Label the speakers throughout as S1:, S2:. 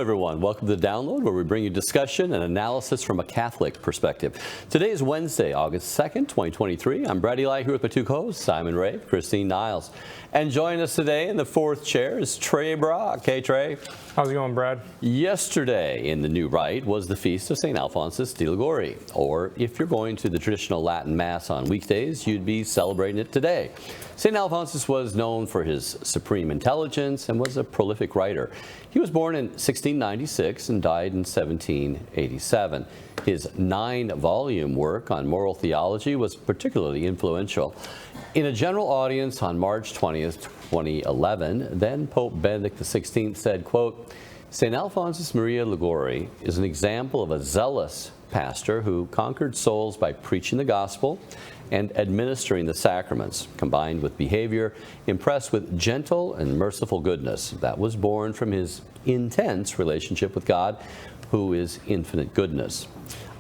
S1: everyone. Welcome to The Download, where we bring you discussion and analysis from a Catholic perspective. Today is Wednesday, August 2nd, 2023. I'm Brad Eli here with my two co-hosts, Simon Ray, Christine Niles. And joining us today in the fourth chair is Trey Brock. Hey, Trey.
S2: How's it going, Brad?
S1: Yesterday in the New Rite was the feast of St. Alphonsus de Liguori. Or if you're going to the traditional Latin Mass on weekdays, you'd be celebrating it today. St. Alphonsus was known for his supreme intelligence and was a prolific writer. He was born in 1696 and died in 1787. His 9-volume work on moral theology was particularly influential. In a general audience on March 20th, 2011, then Pope Benedict XVI said, quote, St. Alphonsus Maria Liguori is an example of a zealous pastor who conquered souls by preaching the gospel and administering the sacraments, combined with behavior impressed with gentle and merciful goodness that was born from his intense relationship with God, who is infinite goodness.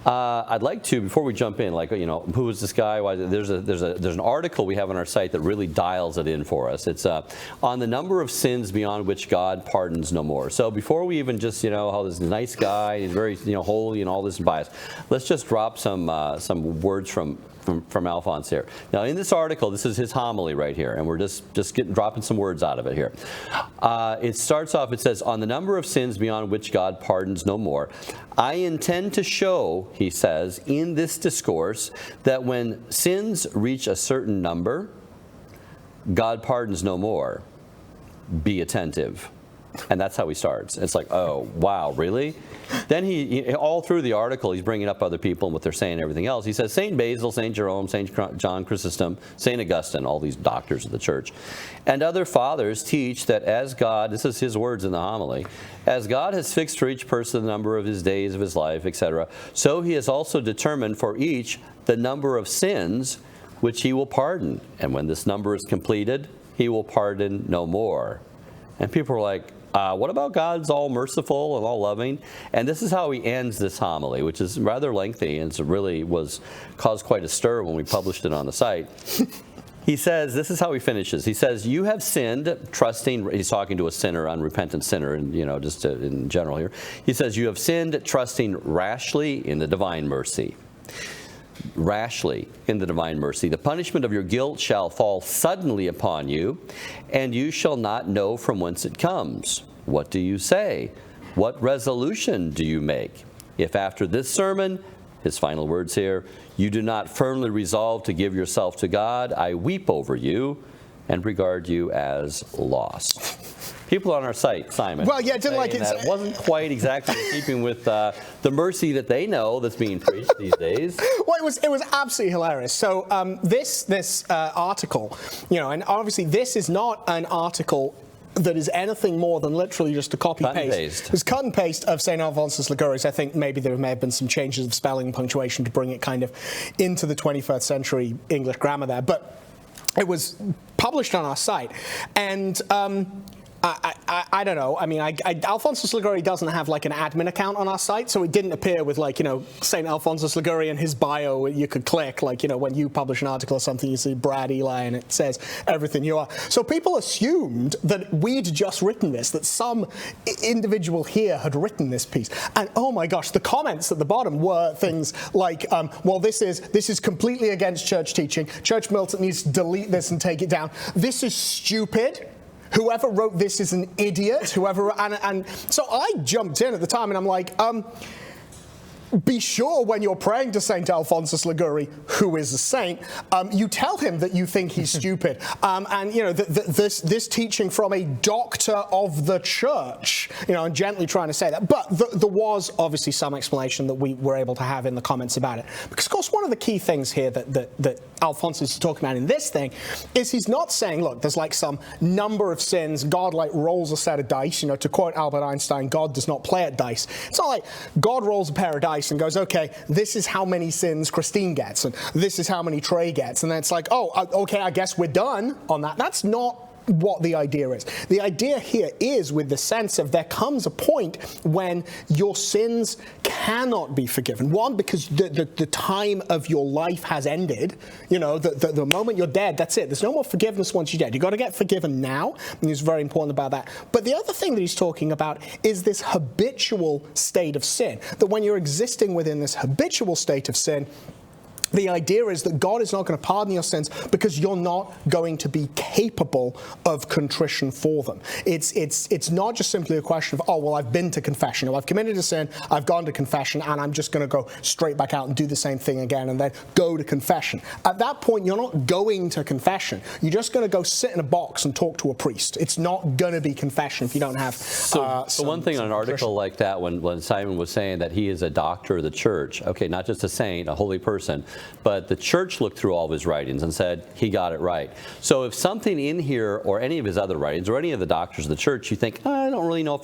S1: I'd like to, before we jump in, who is this guy? Why, there's an article we have on our site that really dials it in for us. It's on the number of sins beyond which God pardons no more. So before we even just, how this nice guy, he's very, holy and all this bias, let's just drop some words from Alphonse here. Now, in this article, this is his homily right here, and we're just dropping some words out of it here. It starts off, it says, on the number of sins beyond which God pardons no more, I intend to show, he says, in this discourse, that when sins reach a certain number, God pardons no more. Be attentive. And that's how he starts. It's like, oh, wow, really? Then he all through the article, he's bringing up other people and what they're saying and everything else. He says St. Basil, St. Jerome, St. John Chrysostom, St. Augustine, all these doctors of the church, and other fathers teach that as God, this is his words in the homily, as God has fixed for each person the number of his days of his life, etc., so he has also determined for each the number of sins which he will pardon. And when this number is completed, he will pardon no more. And people are like, what about God's all merciful and all loving? And this is how he ends this homily, which is rather lengthy and really caused quite a stir when we published it on the site. He says, this is how he finishes. He says, you have sinned, trusting, he's talking to a sinner, unrepentant sinner, and just in general here. He says, you have sinned, trusting rashly in the divine mercy. Rashly in the divine mercy. The punishment of your guilt shall fall suddenly upon you, and you shall not know from whence it comes. What do you say? What resolution do you make? If after this sermon, his final words here, you do not firmly resolve to give yourself to God, I weep over you and regard you as lost. People on our site, Simon.
S3: Well, yeah, I didn't like it.
S1: That wasn't quite exactly in keeping with the mercy that they know that's being preached these days.
S3: Well, it was absolutely hilarious. So this article, and obviously this is not an article that is anything more than literally just a copy-paste. It's cut and paste of St. Alphonsus Liguori's. I think maybe there may have been some changes of spelling and punctuation to bring it kind of into the 21st century English grammar there. But it was published on our site. And I don't know. I mean, Alphonsus Liguori doesn't have like an admin account on our site, so it didn't appear with St. Alphonsus Liguori in his bio. You could click when you publish an article or something, you see Brad Eli and it says everything you are. So people assumed that we'd just written this, that some individual here had written this piece. And oh my gosh, the comments at the bottom were things like, well, this is completely against church teaching. Church Militant needs to delete this and take it down. This is stupid. Whoever wrote this is an idiot. And so I jumped in at the time and I'm like, be sure when you're praying to St. Alphonsus Liguori, who is a saint, you tell him that you think he's stupid. And this teaching from a doctor of the church, and gently trying to say that. But there was obviously some explanation that we were able to have in the comments about it. Because of course one of the key things here that Alphonsus is talking about in this thing is he's not saying, look, there's like some number of sins, God rolls a set of dice. To quote Albert Einstein, God does not play at dice. It's not like God rolls a pair of dice and goes, okay, this is how many sins Christine gets, and this is how many Trey gets, and then it's like, oh, okay, I guess we're done on that. That's not what the idea is. The idea here is with the sense of there comes a point when your sins cannot be forgiven. One, because the time of your life has ended. You know, the moment you're dead, that's it. There's no more forgiveness once you're dead. You've got to get forgiven now, and he's very important about that. But the other thing that he's talking about is this habitual state of sin, that when you're existing within this habitual state of sin, the idea is that God is not going to pardon your sins because you're not going to be capable of contrition for them. It's not just simply a question of, oh, well, I've been to confession, or I've committed a sin, I've gone to confession, and I'm just going to go straight back out and do the same thing again and then go to confession. At that point, you're not going to confession. You're just going to go sit in a box and talk to a priest. It's not going to be confession if you don't have
S1: So one thing on an article like that, when Simon was saying that he is a doctor of the church, okay, not just a saint, a holy person, but the church looked through all of his writings and said he got it right. So if something in here or any of his other writings or any of the doctors of the church, you think, I don't really know if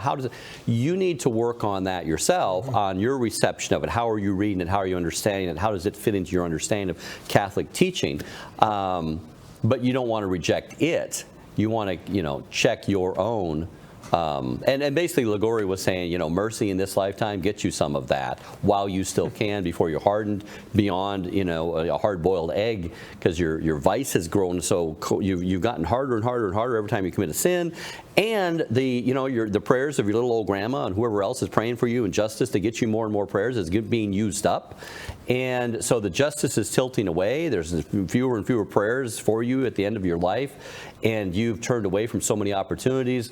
S1: how does it, you need to work on that yourself, on your reception of it. How are you reading it? How are you understanding it? How does it fit into your understanding of Catholic teaching? But you don't want to reject it. You want to, check your own. And basically Liguori was saying, mercy in this lifetime gets you some of that while you still can, before you're hardened beyond, a hard-boiled egg, because your vice has grown so you've gotten harder and harder and harder every time you commit a sin. And the prayers of your little old grandma and whoever else is praying for you in justice to get you more and more prayers is being used up. And so the justice is tilting away. There's fewer and fewer prayers for you at the end of your life, and you've turned away from so many opportunities.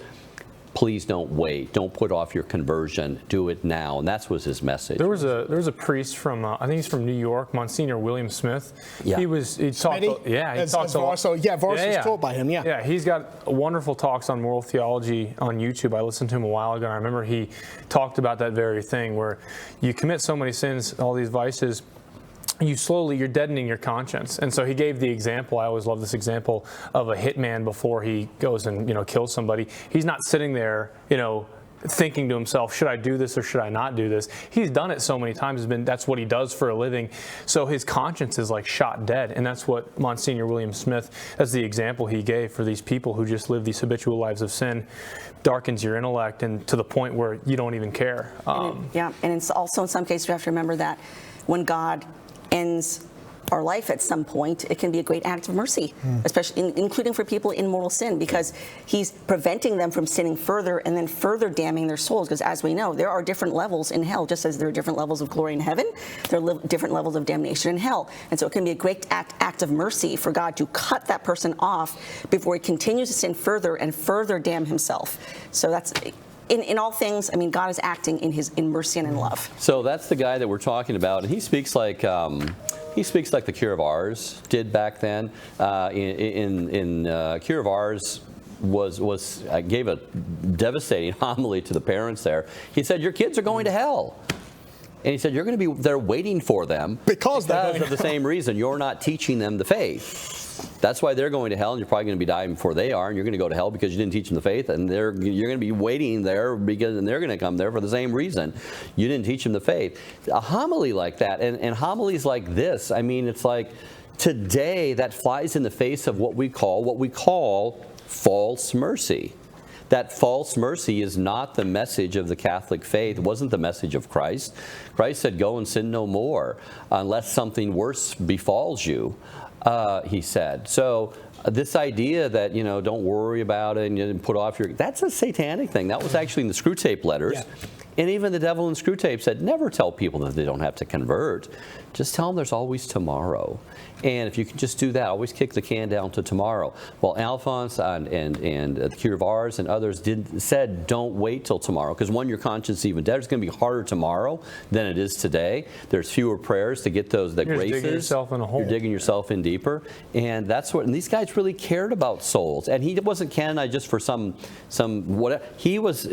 S1: Please don't wait. Don't put off your conversion. Do it now. And that was his message.
S2: There was a priest from I think he's from New York, Monsignor William Smith.
S1: Yeah.
S2: He talked.
S3: Voris was taught by him. Yeah.
S2: Yeah, he's got wonderful talks on moral theology on YouTube. I listened to him a while ago, and I remember he talked about that very thing, where you commit so many sins, all these vices, you're deadening your conscience. And so he gave the example, I always love this example, of a hitman before he goes and kills somebody. He's not sitting there thinking to himself, should I do this or should I not do this? He's done it so many times. That's what he does for a living. So his conscience is like shot dead. And that's what Monsignor William Smith, as the example he gave for these people who just live these habitual lives of sin, darkens your intellect, and to the point where you don't even care.
S4: And it's also, in some cases, you have to remember that when God ends our life at some point, it can be a great act of mercy, especially including for people in mortal sin, because he's preventing them from sinning further and then further damning their souls. Because as we know, there are different levels in hell, just as there are different levels of glory in heaven, there are different levels of damnation in hell. And so it can be a great act of mercy for God to cut that person off before he continues to sin further and further damn himself. So that's... In all things, God is acting in mercy and in love.
S1: So that's the guy that we're talking about, and he speaks like the Cure of Ars did back then. Cure of Ars gave a devastating homily to the parents there. He said, "Your kids are going to hell." And he said, you're going to be there waiting for them because of the same reason. You're not teaching them the faith. That's why they're going to hell, and you're probably going to be dying before they are, and you're going to go to hell because you didn't teach them the faith, and you're going to be waiting there and they're going to come there for the same reason. You didn't teach them the faith. A homily like that, and homilies like this, it's like today that flies in the face of what we call false mercy. That false mercy is not the message of the Catholic faith. It wasn't the message of Christ. Christ said, go and sin no more unless something worse befalls you, he said. So this idea that, don't worry about it and you didn't put off that's a satanic thing. That was actually in the Screwtape letters. Yeah. And even the devil in Screwtape said, never tell people that they don't have to convert. Just tell them there's always tomorrow. And if you can just do that, always kick the can down to tomorrow. Well, Alphonsus and the Cure of Ars and others said, don't wait till tomorrow, because one, your conscience is even dead. It's going to be harder tomorrow than it is today. There's fewer prayers to get those graces.
S2: You're digging yourself in a hole.
S1: You're digging yourself in deeper, and that's what. And these guys really cared about souls. And he wasn't canonized just for some whatever. He was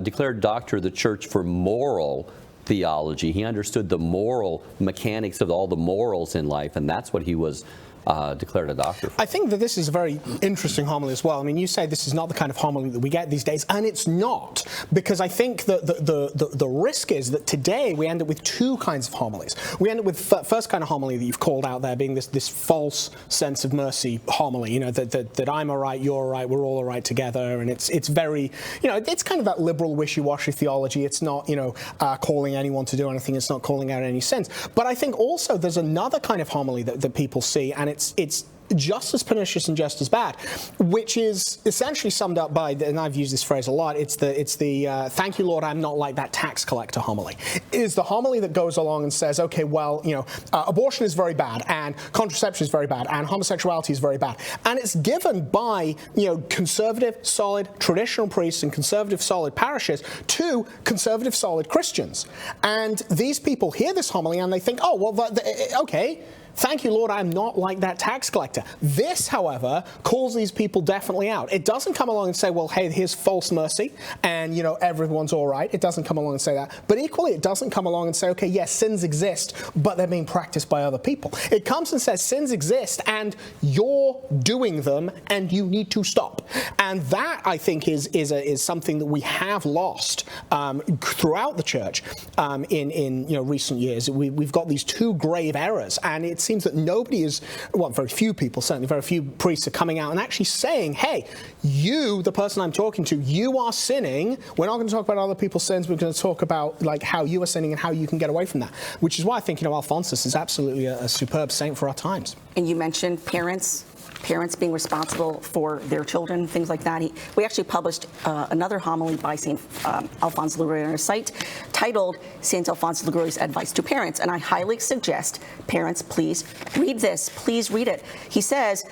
S1: declared doctor of the church for moral theology. He understood the moral mechanics of all the morals in life, and that's what he was declared a doctor for.
S3: I think that this is a very interesting homily as well. I mean, you say this is not the kind of homily that we get these days, and it's not, because I think that the risk is that today we end up with two kinds of homilies. We end up with first kind of homily that you've called out there being this false sense of mercy homily, that I'm all right, you're all right, we're all right together, and it's very, it's kind of that liberal wishy-washy theology. It's not, calling anyone to do anything. It's not calling out any sins. But I think also there's another kind of homily that people see, and it's just as pernicious and just as bad, which is essentially summed up by, and I've used this phrase a lot, it's the thank you, Lord, I'm not like that tax collector homily. It is the homily that goes along and says, okay, well, abortion is very bad, and contraception is very bad, and homosexuality is very bad. And it's given by, conservative, solid, traditional priests and conservative, solid parishes to conservative, solid Christians. And these people hear this homily and they think, oh, well, okay, thank you, Lord, I'm not like that tax collector. This, however, calls these people definitely out. It doesn't come along and say, well, hey, here's false mercy, and, everyone's all right. It doesn't come along and say that. But equally, it doesn't come along and say, okay, yes, sins exist, but they're being practiced by other people. It comes and says sins exist, and you're doing them, and you need to stop. And that, I think, is something that we have lost throughout the church in recent years. We've got these two grave errors, and it seems that nobody is, very few people, certainly very few priests are coming out and actually saying, hey, you, the person I'm talking to, you are sinning. We're not going to talk about other people's sins. We're going to talk about how you are sinning and how you can get away from that, which is why I think, Alphonsus is absolutely a superb saint for our times. And
S4: you mentioned parents being responsible for their children, things like that. We actually published another homily by St. Alphonsus Liguori on our site titled St. Alphonsus Liguori's Advice to Parents. And I highly suggest parents, please read this. Please read it. He says,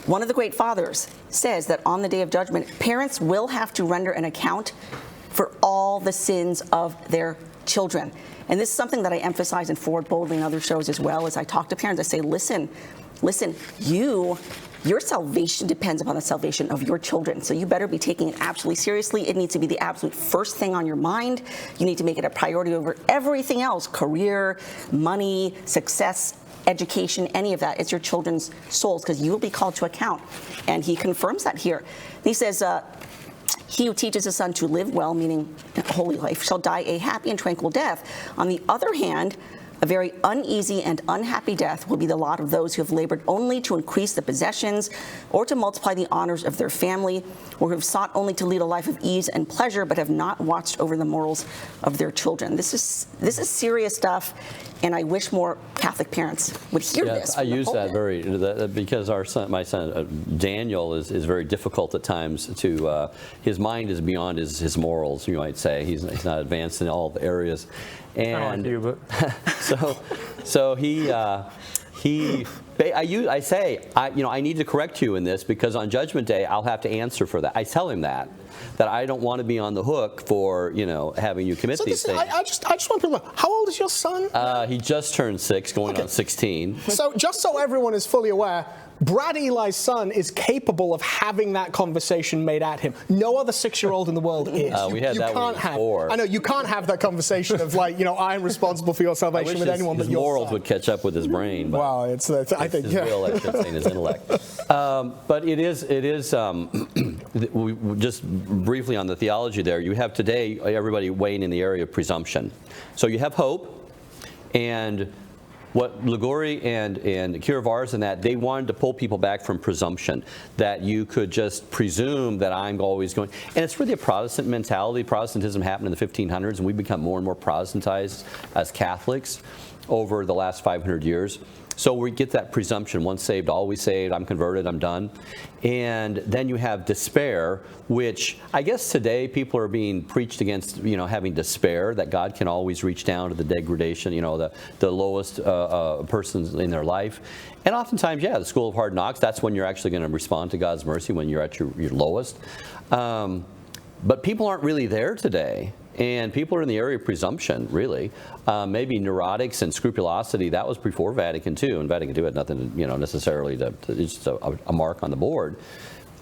S4: one of the great fathers says that on the day of judgment, parents will have to render an account for all the sins of their children. And this is something that I emphasize in Forward Boldly and other shows as well. As I talk to parents, I say, listen, your salvation depends upon the salvation of your children. So you better be taking it absolutely seriously. It needs to be the absolute first thing on your mind. You need to make it a priority over everything else, career, money, success, education, any of that. It's your children's souls, because you will be called to account. And he confirms that here. He says, he who teaches his son to live well, meaning a holy life, shall die a happy and tranquil death. On the other hand, a very uneasy and unhappy death will be the lot of those who have labored only to increase the possessions or to multiply the honors of their family, or who have sought only to lead a life of ease and pleasure but have not watched over the morals of their children. This is serious stuff, and I wish more Catholic parents would hear this.
S1: I use that because my son Daniel is very difficult at times to. His mind is beyond his morals, you might say. He's not advanced in all the areas. And so I say, I need to correct you in this, because on Judgment Day I'll have to answer for that. I tell him that I don't want to be on the hook for having you commit these things.
S3: I just want to know, how old is your son?
S1: He just turned 6, going on 16.
S3: So just so everyone is fully aware, Brad Eli's son is capable of having that conversation made at him. No other 6-year-old in the world is.
S1: We had that when he was 4.
S3: I know, you can't have that conversation of I'm responsible for your salvation with anyone but your son.
S1: His morals would catch up with his brain. But
S3: wow, I think
S1: his will, I should say, his intellect. But it is. Just briefly on the theology there, you have today everybody weighing in the area of presumption. So you have hope, and what Liguori and Voris and that, they wanted to pull people back from presumption, that you could just presume that I'm always going. And it's really a Protestant mentality. Protestantism happened in the 1500s, and we've become more and more Protestantized as Catholics over the last 500 years. So we get that presumption, once saved, always saved, I'm converted, I'm done. And then you have despair, which I guess today people are being preached against, having despair, that God can always reach down to the degradation, the lowest persons in their life. And oftentimes, the school of hard knocks, that's when you're actually going to respond to God's mercy, when you're at your lowest. But people aren't really there today. And people are in the area of presumption, really. Maybe neurotics and scrupulosity, that was before Vatican II, and Vatican II had nothing, necessarily it's just a mark on the board.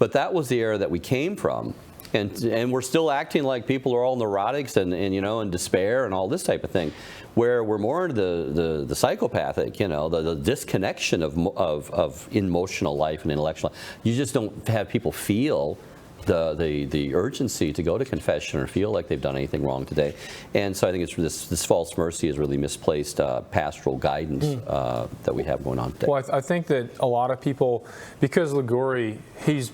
S1: But that was the era that we came from. And we're still acting like people are all neurotics and you know, in despair and all this type of thing, where we're more into the psychopathic, you know, the disconnection of emotional life and intellectual life. You just don't have people feel the urgency to go to confession or feel like they've done anything wrong today. And so I think it's this false mercy is really misplaced pastoral guidance that we have going on today.
S2: Well, I think that a lot of people, because Liguori, he's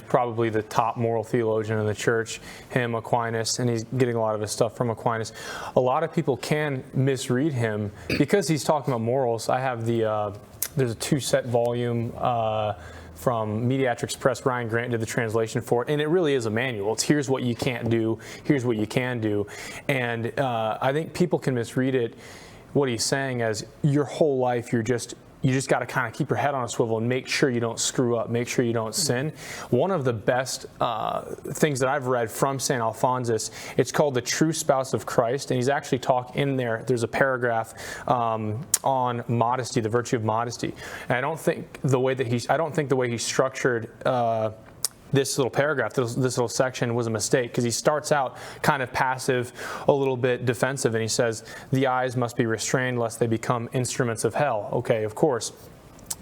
S2: probably the top moral theologian in the church, him, Aquinas, and he's getting a lot of his stuff from Aquinas. A lot of people can misread him because he's talking about morals. I have there's a 2-set volume from Mediatrix Press. Ryan Grant did the translation for it, and it really is a manual. It's here's what you can't do, here's what you can do, and I think people can misread it, what he's saying as your whole life you just got to kind of keep your head on a swivel and make sure you don't screw up, make sure you don't sin. One of the best things that I've read from St. Alphonsus, it's called The True Spouse of Christ, and he's actually talked in there's a paragraph on modesty, the virtue of modesty. And I don't think the way he structured this little paragraph, this little section was a mistake, because he starts out kind of passive, a little bit defensive, and he says, the eyes must be restrained lest they become instruments of hell. Okay, of course.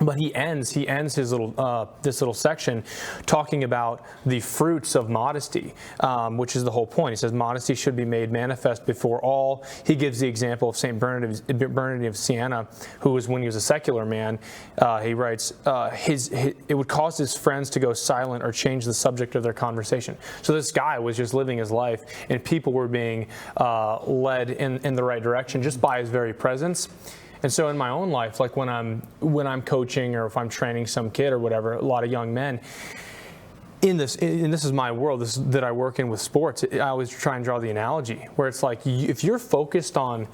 S2: But he ends his this little section talking about the fruits of modesty, which is the whole point. He says modesty should be made manifest before all. He gives the example of St. Bernard of Siena, who was, when he was a secular man, he writes, it would cause his friends to go silent or change the subject of their conversation. So this guy was just living his life, and people were being led in the right direction just by his very presence. And so in my own life, like when I'm coaching or if I'm training some kid or whatever, a lot of young men, and this is my world, that I work in with sports, I always try and draw the analogy where it's like, if you're focused on,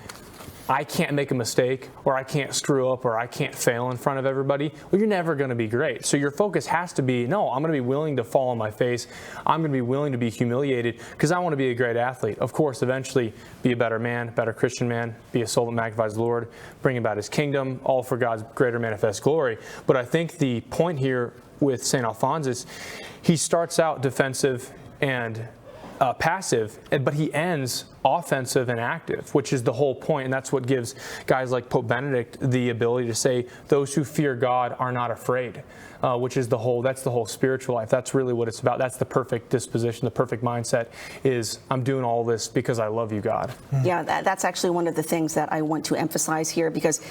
S2: I can't make a mistake, or I can't screw up, or I can't fail in front of everybody, well, you're never going to be great. So your focus has to be, no, I'm going to be willing to fall on my face. I'm going to be willing to be humiliated because I want to be a great athlete. Of course, eventually be a better man, better Christian man, be a soul that magnifies the Lord, bring about his kingdom, all for God's greater manifest glory. But I think the point here with St. Alphonsus, he starts out defensive and passive, but he ends offensive and active, which is the whole point, and that's what gives guys like Pope Benedict the ability to say, those who fear God are not afraid, which is that's the whole spiritual life. That's really what it's about. That's the perfect disposition, the perfect mindset is, I'm doing all this because I love you, God.
S4: Yeah, that's actually one of the things that I want to emphasize here, because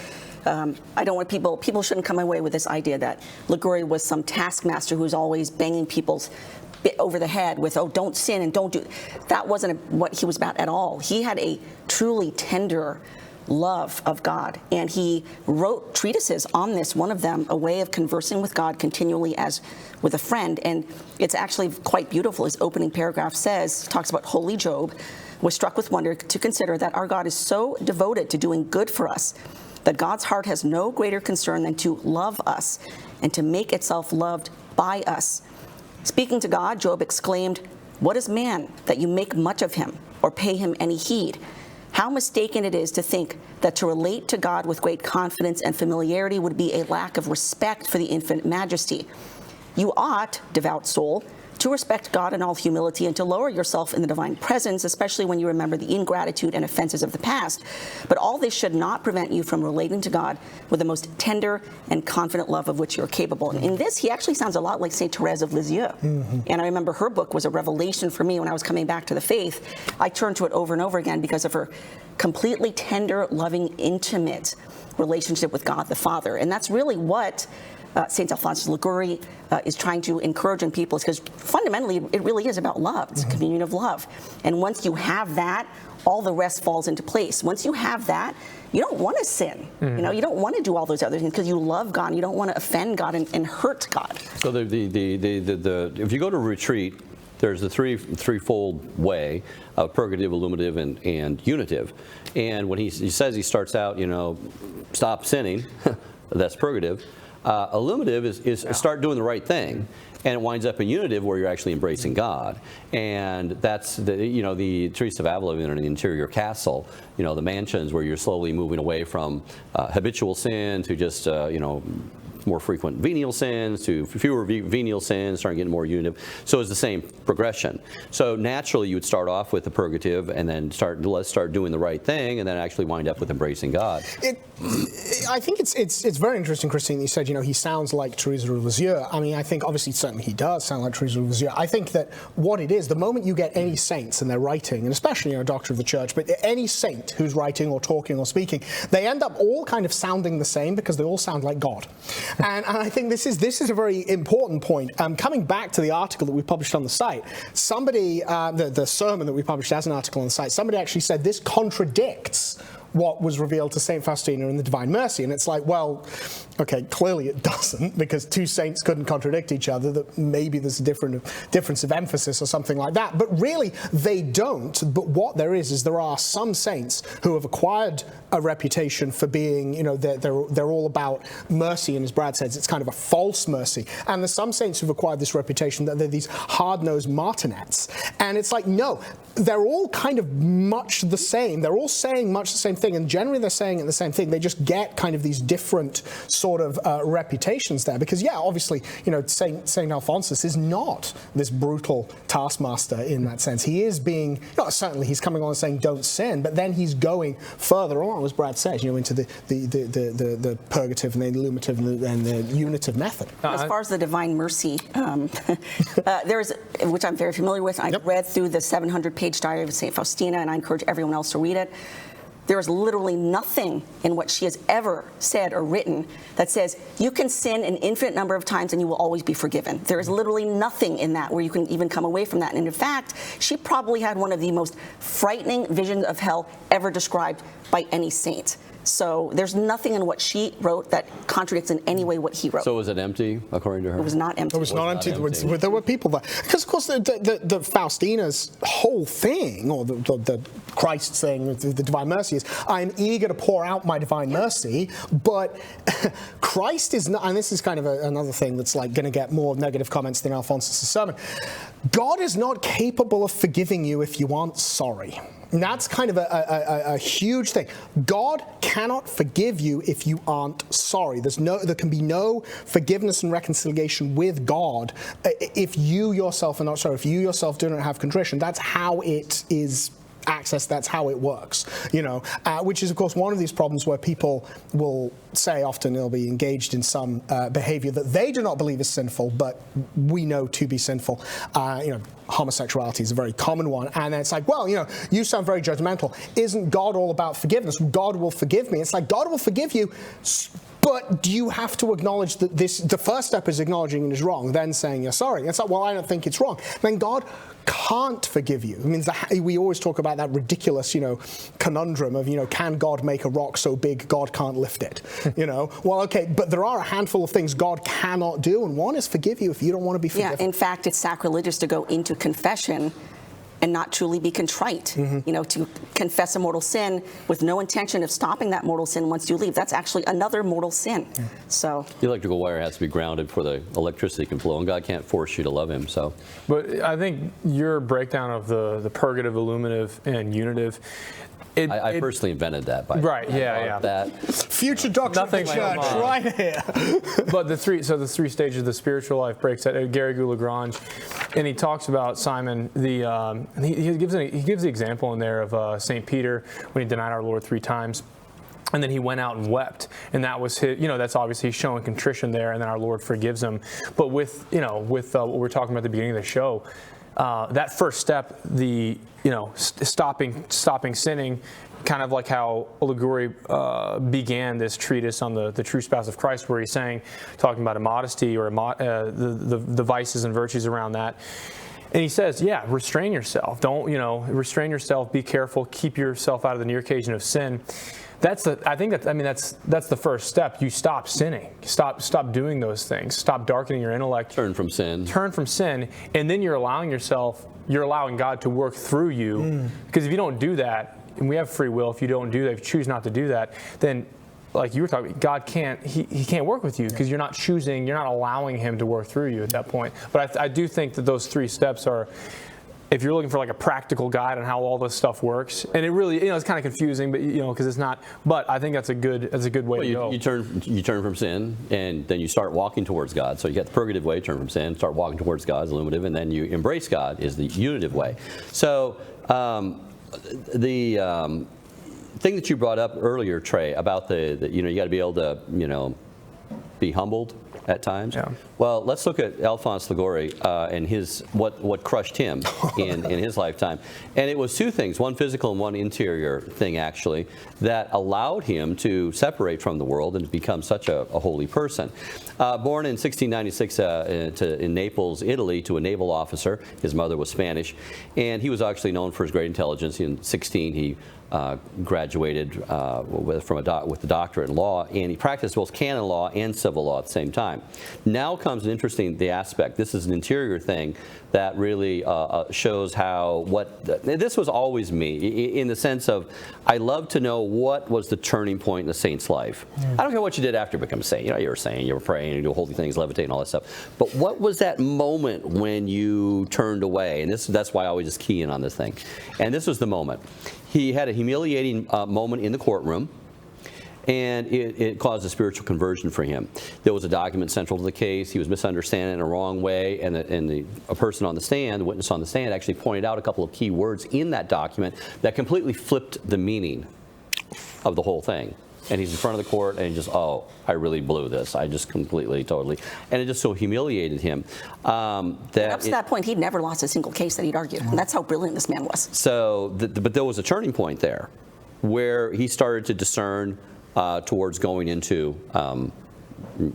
S4: I don't want people shouldn't come away with this idea that Liguori was some taskmaster who's always banging people's over the head with, oh, don't sin and don't do. That wasn't what he was about at all. He had a truly tender love of God, and he wrote treatises on this. One of them, A Way of Conversing with God Continually as with a Friend, and it's actually quite beautiful. His opening paragraph talks about holy Job was struck with wonder to consider that our God is so devoted to doing good for us that God's heart has no greater concern than to love us and to make itself loved by us. Speaking to God, Job exclaimed, "What is man that you make much of him or pay him any heed? How mistaken it is to think that to relate to God with great confidence and familiarity would be a lack of respect for the infinite majesty. You ought, devout soul, to respect God in all humility and to lower yourself in the divine presence, especially when you remember the ingratitude and offenses of the past. But all this should not prevent you from relating to God with the most tender and confident love of which you're capable." And in this, he actually sounds a lot like St. Therese of Lisieux. And I remember her book was a revelation for me when I was coming back to the faith. I turned to it over and over again because of her completely tender, loving, intimate relationship with God the Father. And that's really what St. Alphonsus Liguori is trying to encourage in people, because fundamentally it really is about love. It's a communion of love. And once you have that, all the rest falls into place. Once you have that, you don't want to sin. You know, you don't want to do all those other things because you love God and you don't want to offend God and hurt God.
S1: So if you go to retreat, there's the threefold way of purgative, illuminative, and unitive. And when he says he starts out, stop sinning, that's purgative. Illuminative is start doing the right thing, and it winds up in unitive where you're actually embracing God, and that's the Teresa of Avila in the interior castle, the mansions where you're slowly moving away from habitual sin to just more frequent venial sins to fewer venial sins, starting getting more unitive. So it's the same progression. So naturally, you would start off with the purgative, and then let's start doing the right thing, and then actually wind up with embracing God.
S3: I think it's very interesting, Christine, that you said, he sounds like Teresa of Lisieux. I mean, I think obviously certainly he does sound like Teresa of Lisieux. I think that what it is, the moment you get any saints and they're writing, and especially a doctor of the church, but any saint who's writing or talking or speaking, they end up all kind of sounding the same because they all sound like God. And I think this is a very important point. Coming back to the article that we published on the site, somebody, the sermon that we published as an article on the site, somebody actually said this contradicts what was revealed to St. Faustina in the Divine Mercy. And it's like, well, okay, clearly it doesn't, because two saints couldn't contradict each other, that maybe there's a difference of emphasis or something like that. But really, they don't. But what there is there are some saints who have acquired a reputation for being, they're all about mercy, and as Brad says, it's kind of a false mercy. And there's some saints who've acquired this reputation that they're these hard-nosed martinets. And it's like, no, they're all kind of much the same. They're all saying much the same thing, and generally they're saying it the same thing. They just get kind of these different sort of reputations there, because obviously, Saint Alphonsus is not this brutal taskmaster in that sense. He is being, certainly he's coming on and saying don't sin, but then he's going further along, as Brad says, into the purgative and the illuminative and the unitive method.
S4: As far as the Divine Mercy, there's, which I'm very familiar with. I've read through the 700-page diary of St. Faustina, and I encourage everyone else to read it. There is literally nothing in what she has ever said or written that says you can sin an infinite number of times and you will always be forgiven. There is literally nothing in that where you can even come away from that. And in fact, she probably had one of the most frightening visions of hell ever described by any saint. So there's nothing in what she wrote that contradicts in any way what he wrote.
S1: So was it empty, according to her?
S4: It was not empty.
S3: It was not empty. There were people there. Because, of course, the Faustina's whole thing, or the Christ thing, the Divine Mercy is, I'm eager to pour out my Divine Mercy, but Christ is not, and this is kind of another thing that's like going to get more negative comments than Alphonsus' sermon. God is not capable of forgiving you if you aren't sorry. And that's kind of a huge thing. God cannot forgive you if you aren't sorry. There can be no forgiveness and reconciliation with God if you yourself are not sorry. If you yourself do not have contrition, that's how it is access, that's how it works, which is, of course, one of these problems where people will say often they'll be engaged in some behavior that they do not believe is sinful, but we know to be sinful. Homosexuality is a very common one. And then it's like, well, you sound very judgmental. Isn't God all about forgiveness? God will forgive me. It's like, God will forgive you, but do you have to acknowledge that the first step is acknowledging it is wrong, then saying you're sorry? It's like, well, I don't think it's wrong. Then God can't forgive you. It means we always talk about that ridiculous, conundrum of, can God make a rock so big God can't lift it? Well, okay, but there are a handful of things God cannot do, and one is forgive you if you don't want to be forgiven.
S4: Yeah, in fact, it's sacrilegious to go into confession and not truly be contrite, to confess a mortal sin with no intention of stopping that mortal sin once you leave. That's actually another mortal sin. Yeah. So
S1: the electrical wire has to be grounded before the electricity can flow, and God can't force you to love him. So,
S2: but I think your breakdown of the purgative, illuminative, and unitive,
S1: I personally invented that.
S2: Right, yeah.
S1: That.
S3: Future doctor of the church, right here.
S2: But the three stages of the spiritual life breaks at Gary Gould-Lagrange, and he talks about Simon. He gives the example in there of St. Peter when he denied our Lord 3 times. And then he went out and wept, and that was his, that's obviously showing contrition there, and then our Lord forgives him. But with what we're talking about at the beginning of the show, that first step, stopping sinning, kind of like how Liguori began this treatise on the true spouse of Christ, where he's talking about immodesty or the vices and virtues around that. And he says, restrain yourself. Don't, restrain yourself, be careful, keep yourself out of the near occasion of sin. That's the first step. You stop sinning. Stop doing those things. Stop darkening your intellect.
S1: Turn from sin.
S2: And then you're allowing God to work through you. Because if you don't do that, and we have free will, if you don't do that, if you choose not to do that, then, like you were talking, God can't, he can't work with you because you're not allowing him to work through you at that point. But I do think that those 3 steps are if you're looking for like a practical guide on how all this stuff works, and it really, it's kind of confusing, but because it's not. But I think that's a good way to go.
S1: You turn from sin, and then you start walking towards God. So you got the purgative way, turn from sin, start walking towards God is the illuminative, and then you embrace God is the unitive way. So the thing that you brought up earlier, Trey, about the you got to be able to be humbled at times.
S2: Yeah.
S1: Well, let's look at Alphonsus Liguori and his what crushed him in his lifetime. And it was two things, one physical and one interior thing, actually, that allowed him to separate from the world and to become such a holy person. Born in 1696 in Naples, Italy, to a naval officer. His mother was Spanish. And he was actually known for his great intelligence. In 16, he graduated with the doctorate in law, and he practiced both canon law and civil law at the same time. Now comes an interesting aspect. This is an interior thing that really shows this was always me, in the sense of I love to know what was the turning point in a saint's life. I don't care what you did after you become a saint. You were saying, you were praying, you do holy things, levitate, and all that stuff. But what was that moment when you turned away? And that's why I always just key in on this thing. And this was the moment. He had a humiliating moment in the courtroom, and it caused a spiritual conversion for him. There was a document central to the case. He was misunderstanding it in a wrong way, and a person on the stand, the witness on the stand, actually pointed out a couple of key words in that document that completely flipped the meaning of the whole thing. And he's in front of the court, and he just, I really blew this. I just completely, totally. And it just so humiliated him.
S4: Up to that point, he'd never lost a single case that he'd argued. And that's how brilliant this man was.
S1: So, but there was a turning point there where he started to discern towards going into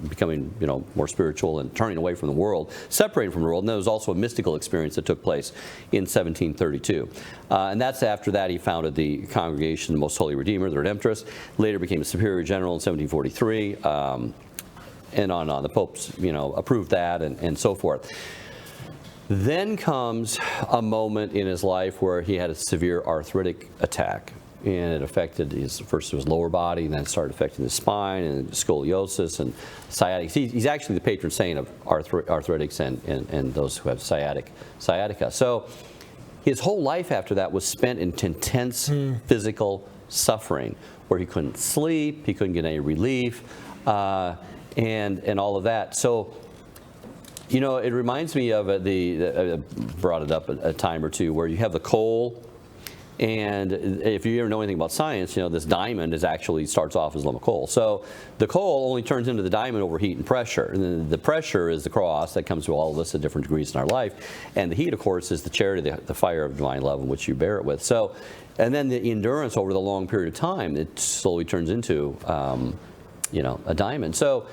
S1: becoming more spiritual and turning away from the world, separating from the world. And there was also a mystical experience that took place in 1732. And that's after that he founded the Congregation of the Most Holy Redeemer, the Redemptorists, later became a Superior General in 1743, and on. The popes approved that and so forth. Then comes a moment in his life where he had a severe arthritic attack. And it affected first his lower body, and then it started affecting his spine and scoliosis and sciatica. He's actually the patron saint of arthritics and those who have sciatica. So his whole life after that was spent in intense physical suffering, where he couldn't sleep, he couldn't get any relief, and all of that. So it reminds me of I brought it up a time or two, where you have the coal. And if you ever know anything about science, this diamond actually starts off as a lump of coal. So the coal only turns into the diamond over heat and pressure. And then the pressure is the cross that comes to all of us at different degrees in our life. And the heat, of course, is the charity, the fire of divine love in which you bear it with. So, and then the endurance over the long period of time, it slowly turns into, a diamond. So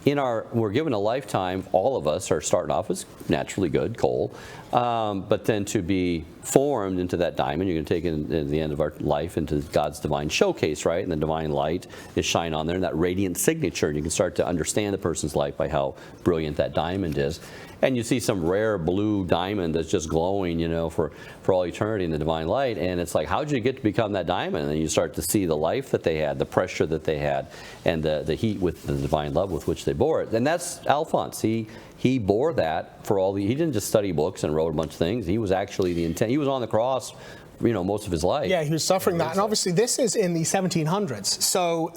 S1: we're given a lifetime, all of us are starting off as naturally good coal, but then to be formed into that diamond, you're going to take it at the end of our life into God's divine showcase, right? And the divine light is shine on there, and that radiant signature, and you can start to understand the person's life by how brilliant that diamond is. And you see some rare blue diamond that's just glowing, for all eternity in the divine light. And it's like, how did you get to become that diamond? And then you start to see the life that they had, the pressure that they had, and the heat with the divine love with which they bore it. And that's Alphonsus. He bore that he didn't just study books and wrote a bunch of things. He was actually he was on the cross most of his life.
S3: Yeah, he was suffering that. And obviously this is in the 1700s. So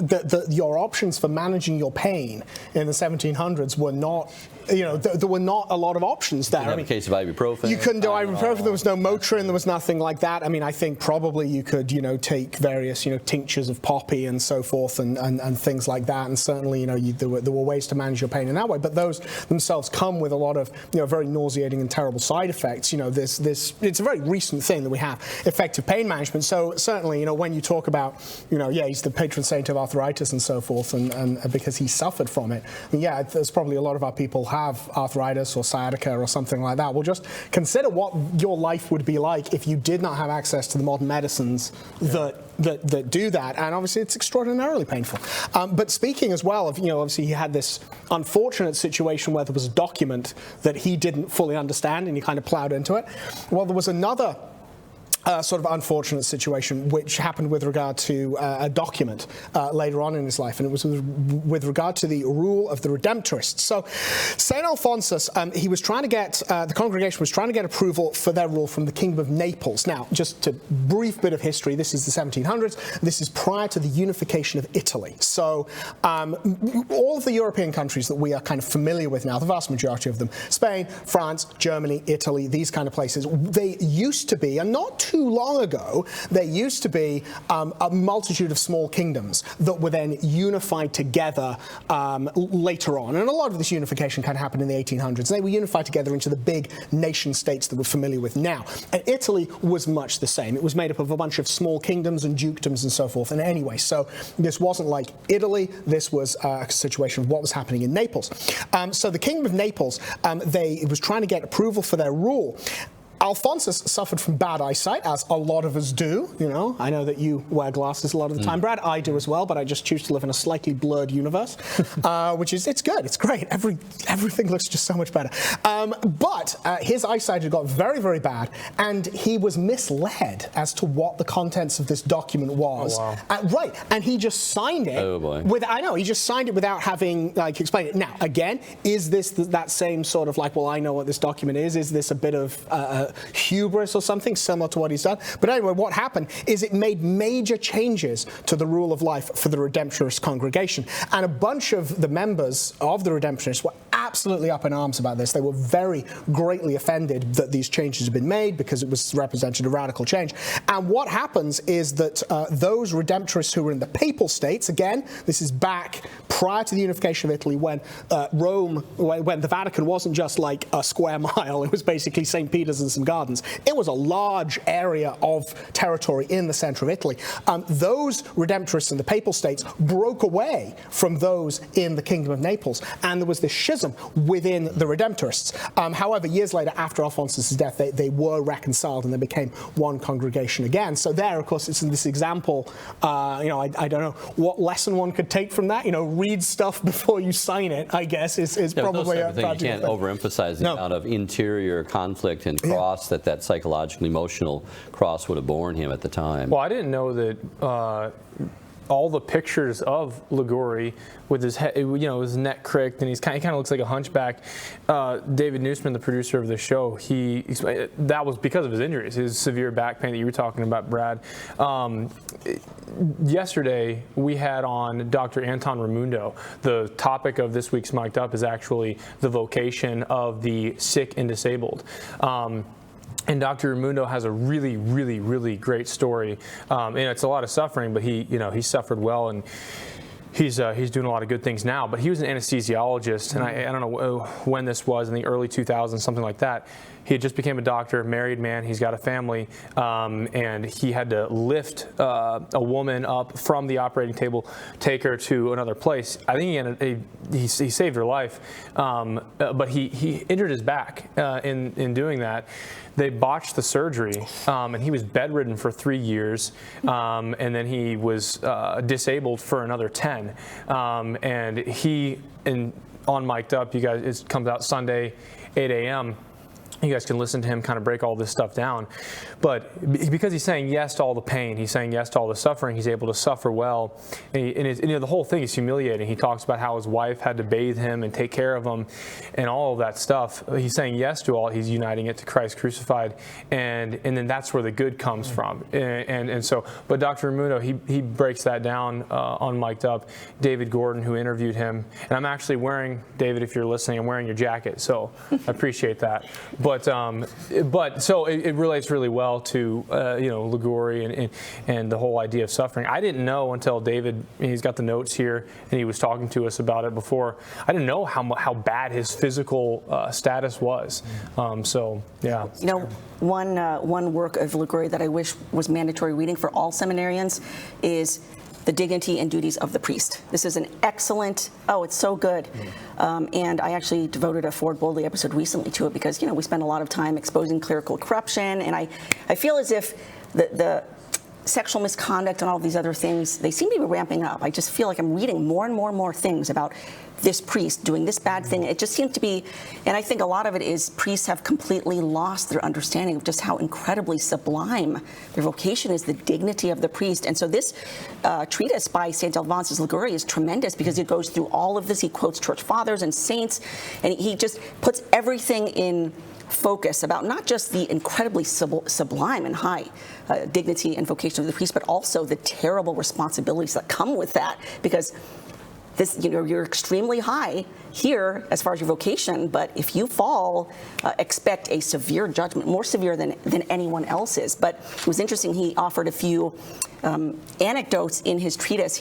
S3: your options for managing your pain in the 1700s were not, there were not a lot of options there.
S1: In the case of ibuprofen.
S3: You couldn't do ibuprofen. There was no Motrin. There was nothing like that. I think probably you could, take various, tinctures of poppy and so forth and things like that. And certainly, there were ways to manage your pain in that way. But those themselves come with a lot of, very nauseating and terrible side effects. It's a very recent thing that we have. Effective pain management. So certainly, when you talk about, he's the patron saint of arthritis and so forth, and because he suffered from it. There's probably a lot of our people have arthritis or sciatica or something like that. Well, just consider what your life would be like if you did not have access to the modern medicines that do that, and obviously it's extraordinarily painful. But speaking as well of, obviously he had this unfortunate situation where there was a document that he didn't fully understand, and he kind of plowed into it. Well, there was another sort of unfortunate situation which happened with regard to a document later on in his life, and it was with regard to the rule of the Redemptorists. So St. Alphonsus, he was trying to get, the congregation was trying to get approval for their rule from the Kingdom of Naples. Now, just a brief bit of history, this is the 1700s, this is prior to the unification of Italy. So all of the European countries that we are kind of familiar with now, the vast majority of them, Spain, France, Germany, Italy, these kind of places, they used to be, and not too long ago, there used to be a multitude of small kingdoms that were then unified together later on. And a lot of this unification kind of happened in the 1800s. They were unified together into the big nation states that we're familiar with now. And Italy was much the same. It was made up of a bunch of small kingdoms and dukedoms and so forth. And anyway, so this wasn't like Italy. This was a situation of what was happening in Naples. So the Kingdom of Naples, they was trying to get approval for their rule. Alphonsus suffered from bad eyesight, as a lot of us do. You know, I know that you wear glasses a lot of the time, Brad. I do as well, but I just choose to live in a slightly blurred universe, which is, it's good, it's great. Everything looks just so much better. But his eyesight had got very, very bad, and he was misled as to what the contents of this document was.
S2: Oh, wow.
S3: Right, and he just signed it.
S1: Oh, boy.
S3: He just signed it without having explained it. Now, again, is this that same sort of like, well, I know what this document is? Is this a bit of hubris or something similar to what he's done? But anyway, what happened is it made major changes to the rule of life for the Redemptorist congregation. And a bunch of the members of the Redemptorists were absolutely up in arms about this. They were very greatly offended that these changes had been made because it was represented a radical change. And what happens is that those Redemptorists who were in the Papal States, again, this is back prior to the unification of Italy, when when the Vatican wasn't just like a square mile, it was basically St. Peter's and some gardens. It was a large area of territory in the center of Italy. Those Redemptorists in the Papal States broke away from those in the Kingdom of Naples, and there was this schism within the Redemptorists. However, years later, after Alphonsus' death, they were reconciled and they became one congregation again. So there, of course, it's in this example, I don't know what lesson one could take from that. Read stuff before you sign it, I guess, is probably a
S1: thing. You can't overemphasize the amount of interior conflict and cross that psychological, emotional cross would have borne him at the time.
S2: Well, I didn't know that all the pictures of Liguori with his head, his neck cricked, and he kind of looks like a hunchback. David Newsman, the producer of the show, he explained that was because of his injuries, his severe back pain that you were talking about, Brad. Yesterday, we had on Dr. Anton Raimundo. The topic of this week's Mic'd Up is actually the vocation of the sick and disabled. And Dr. Raimundo has a really, really, really great story. And it's a lot of suffering, but he suffered well, and he's doing a lot of good things now. But he was an anesthesiologist, and I don't know when this was, in the early 2000s, something like that. He had just became a doctor, married man. He's got a family, and he had to lift a woman up from the operating table, take her to another place. I think he saved her life, but he injured his back in doing that. They botched the surgery, and he was bedridden for 3 years, and then he was disabled for another 10. And on Mic'd Up, you guys, it comes out Sunday, 8 a.m. You guys can listen to him kind of break all this stuff down. But because he's saying yes to all the pain, he's saying yes to all the suffering, he's able to suffer well. And the whole thing is humiliating. He talks about how his wife had to bathe him and take care of him and all of that stuff. He's saying yes to all. He's uniting it to Christ crucified. And then that's where the good comes from. And so, but Dr. Raimundo, he breaks that down on Mic'd Up. David Gordon, who interviewed him. And I'm actually wearing, David, if you're listening, I'm wearing your jacket. So I appreciate that. But so it relates really well to Liguori and the whole idea of suffering. I didn't know until David, he's got the notes here, and he was talking to us about it before. I didn't know how bad his physical status was. So yeah.
S4: One work of Liguori that I wish was mandatory reading for all seminarians is The Dignity and Duties of the Priest. This is an excellent, it's so good. And I actually devoted a Forward Boldly episode recently to it because, we spend a lot of time exposing clerical corruption, and I feel as if the sexual misconduct and all these other things, they seem to be ramping up. I just feel like I'm reading more and more and more things about this priest doing this bad thing. It just seems to be, and I think a lot of it is priests have completely lost their understanding of just how incredibly sublime their vocation is, the dignity of the priest. And so this treatise by St. Alphonsus Liguori is tremendous because it goes through all of this. He quotes church fathers and saints, and he just puts everything in focus about not just the incredibly sublime and high dignity and vocation of the priest, but also the terrible responsibilities that come with that, because this, you're extremely high here as far as your vocation, but if you fall, expect a severe judgment, more severe than anyone else's. But it was interesting, he offered a few anecdotes in his treatise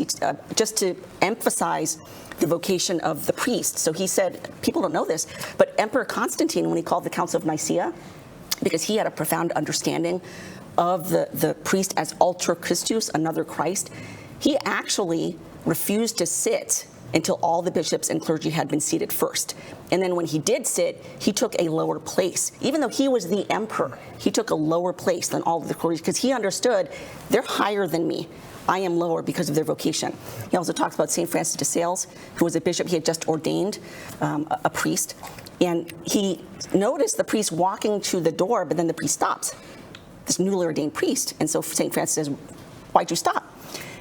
S4: just to emphasize the vocation of the priest. So he said, people don't know this, but Emperor Constantine, when he called the Council of Nicaea, because he had a profound understanding of the priest as alter Christus, another Christ, he actually refused to sit until all the bishops and clergy had been seated first. And then when he did sit, he took a lower place. Even though he was the emperor, he took a lower place than all of the clergy because he understood they're higher than me. I am lower because of their vocation. He also talks about St. Francis de Sales, who was a bishop. He had just ordained a priest. And he noticed the priest walking to the door, but then the priest stops, this newly ordained priest. And so St. Francis says, why'd you stop?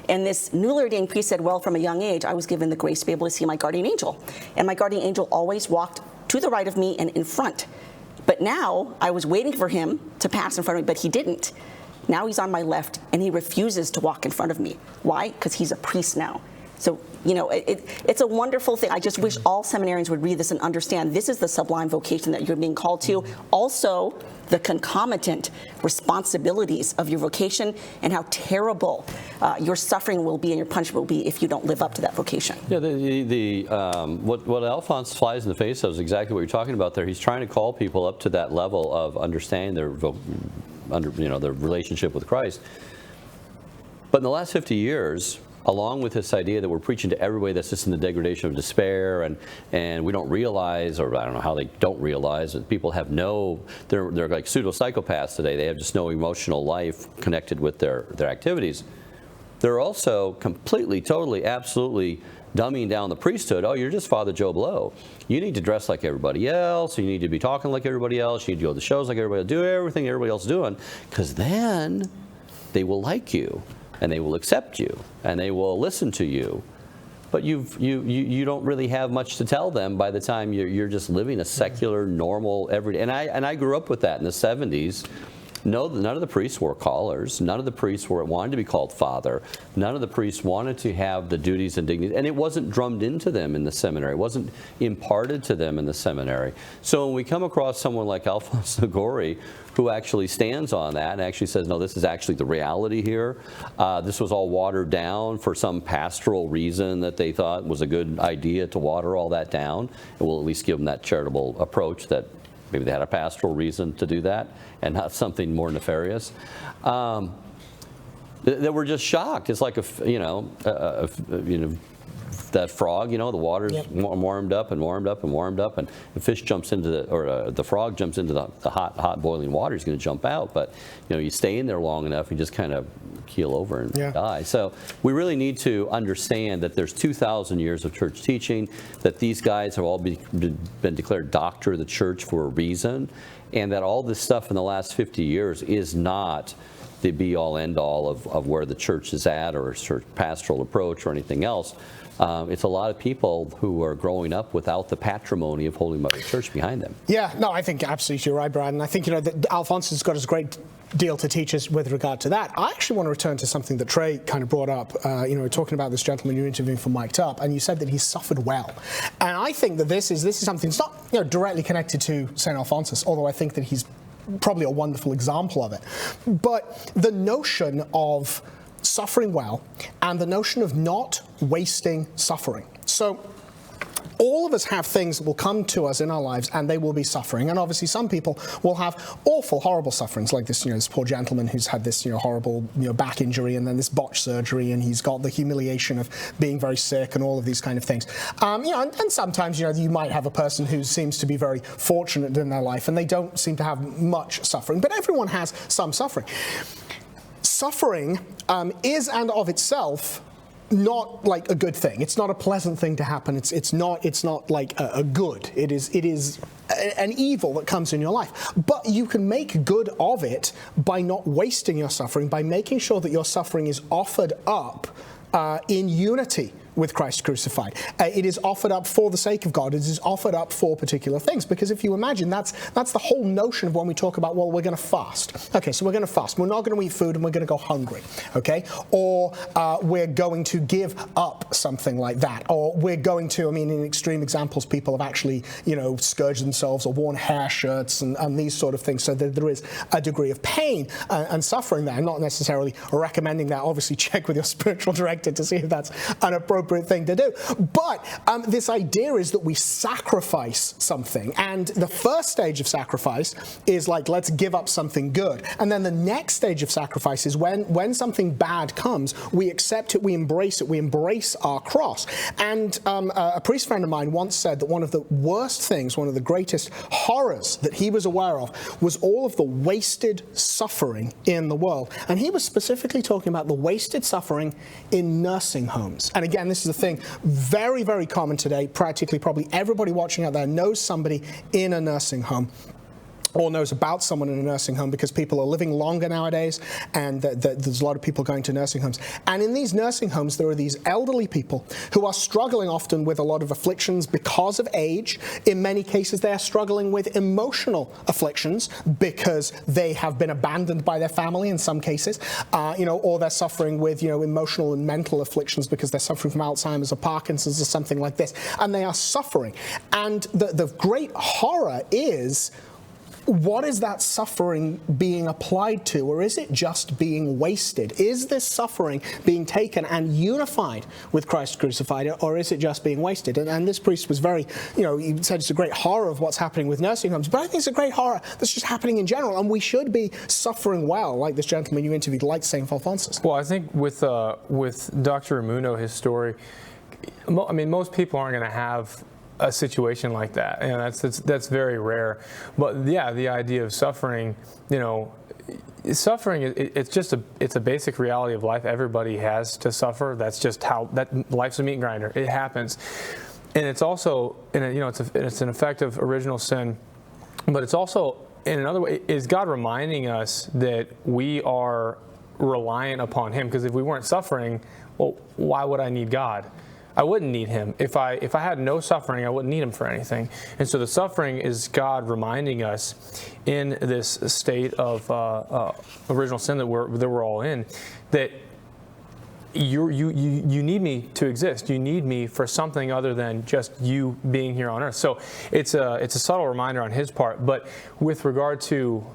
S4: And this newly ordained priest said, well, from a young age, I was given the grace to be able to see my guardian angel. And my guardian angel always walked to the right of me and in front. But now I was waiting for him to pass in front of me, but he didn't. Now he's on my left, and he refuses to walk in front of me. Why? Because he's a priest now. So, it's a wonderful thing. I just wish all seminarians would read this and understand this is the sublime vocation that you're being called to. Also, the concomitant responsibilities of your vocation and how terrible your suffering will be and your punishment will be if you don't live up to that vocation.
S1: Yeah, what Alphonsus flies in the face of is exactly what you're talking about there. He's trying to call people up to that level of understanding their their relationship with Christ. But in the last 50 years, along with this idea that we're preaching to everybody that's just in the degradation of despair, and we don't realize, or I don't know how they don't realize, that people have they're like pseudo-psychopaths today. They have just no emotional life connected with their activities. They're also completely, totally, absolutely dumbing down the priesthood. Oh, you're just Father Joe Blow. You need to dress like everybody else. You need to be talking like everybody else. You need to go to shows like everybody else. Do everything everybody else is doing, because then they will like you, and they will accept you, and they will listen to you. But you don't really have much to tell them by the time you're just living a secular, normal, everyday. And I grew up with that in the 70s. No, none of the priests wore collars. None of the priests wanted to be called father. None of the priests wanted to have the duties and dignities. And it wasn't drummed into them in the seminary. It wasn't imparted to them in the seminary. So when we come across someone like Alphonsus Liguori, who actually stands on that and actually says, no, this is actually the reality here. This was all watered down for some pastoral reason that they thought was a good idea to water all that down. And we'll at least give them that charitable approach that maybe they had a pastoral reason to do that and not something more nefarious. That we're just shocked. It's like that frog, the water's warmed up and warmed up and warmed up, and the fish jumps into the frog jumps into the hot boiling water. He's going to jump out, but you stay in there long enough, you just kind of keel over and die. So we really need to understand that there's 2,000 years of church teaching, that these guys have all been declared doctor of the church for a reason, and that all this stuff in the last 50 years is not the be-all, end-all of where the church is at, or a church pastoral approach or anything else. It's a lot of people who are growing up without the patrimony of Holy Mother Church behind them.
S3: Yeah, no, I think absolutely you're right, Brad. And I think, that Alphonsus has got a great deal to teach us with regard to that. I actually want to return to something that Trey kind of brought up. Talking about this gentleman you're interviewing for Mic'd Up, and you said that he suffered well. And I think that this is something that's not directly connected to St. Alphonsus, although I think that he's probably a wonderful example of it. But the notion of suffering well and the notion of not wasting suffering. So all of us have things that will come to us in our lives, and they will be suffering. And obviously some people will have awful, horrible sufferings, like this, this poor gentleman who's had this, horrible, back injury, and then this botched surgery, and he's got the humiliation of being very sick and all of these kind of things. And sometimes, you might have a person who seems to be very fortunate in their life, and they don't seem to have much suffering. But everyone has some suffering. suffering is and of itself not like a good thing. It's not a pleasant thing to happen. It's not like a good. It is an evil that comes in your life. But you can make good of it by not wasting your suffering, by making sure that your suffering is offered up in unity with Christ crucified. It is offered up for the sake of God. It is offered up for particular things. Because if you imagine, that's the whole notion of when we talk about, well, we're going to fast. Okay, so we're going to fast. We're not going to eat food and we're going to go hungry. Okay? Or we're going to give up something like that. Or we're going to, I mean, in extreme examples, people have actually, scourged themselves or worn hair shirts and these sort of things. So that there is a degree of pain and suffering there. I'm not necessarily recommending that. Obviously, check with your spiritual director to see if that's an appropriate thing to do. But this idea is that we sacrifice something. And the first stage of sacrifice is like, let's give up something good. And then the next stage of sacrifice is when something bad comes, we accept it, we embrace our cross. And a priest friend of mine once said that one of the worst things, one of the greatest horrors that he was aware of was all of the wasted suffering in the world. And he was specifically talking about the wasted suffering in nursing homes. And again, this is a thing very, very common today. Practically, probably everybody watching out there knows somebody in a nursing home, or knows about someone in a nursing home, because people are living longer nowadays, and there's a lot of people going to nursing homes. And in these nursing homes, there are these elderly people who are struggling often with a lot of afflictions because of age. In many cases, they are struggling with emotional afflictions because they have been abandoned by their family in some cases, or they're suffering with, emotional and mental afflictions because they're suffering from Alzheimer's or Parkinson's or something like this. And they are suffering. And the great horror is, what is that suffering being applied to, or is it just being wasted? Is this suffering being taken and unified with Christ crucified, or is it just being wasted? And this priest was very, he said it's a great horror of what's happening with nursing homes, but I think it's a great horror that's just happening in general, and we should be suffering well, like this gentleman you interviewed, like St. Alphonsus. Well,
S2: I think with Dr. Ramuno, his story, I mean, most people aren't going to have a situation like that, that's very rare. But yeah, the idea of suffering, suffering, it's a basic reality of life. Everybody has to suffer. That's just how life's a meat grinder. It happens, and it's also, it's an effect of original sin, but it's also, in another way, is God reminding us that we are reliant upon Him. Because if we weren't suffering, well, why would I need God? I wouldn't need Him. If I had no suffering, I wouldn't need Him for anything. And so the suffering is God reminding us in this state of original sin that we're all in, that you need me to exist. You need me for something other than just you being here on earth. So it's a subtle reminder on His part. But with regard to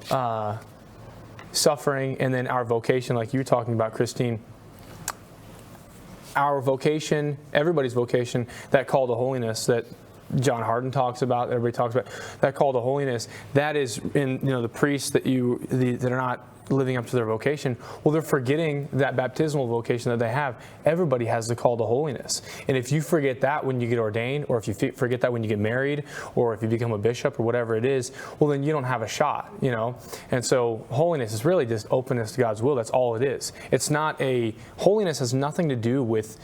S2: suffering and then our vocation, like you were talking about, Christine, our vocation, everybody's vocation, that call to holiness that John Hardin talks about, everybody talks about, that call to holiness, that is in the priests that are not living up to their vocation. Well, they're forgetting that baptismal vocation that they have. Everybody has the call to holiness. And if you forget that when you get ordained, or if you forget that when you get married, or if you become a bishop or whatever it is, well, then you don't have a shot, And so holiness is really just openness to God's will. That's all it is. It's not holiness has nothing to do with,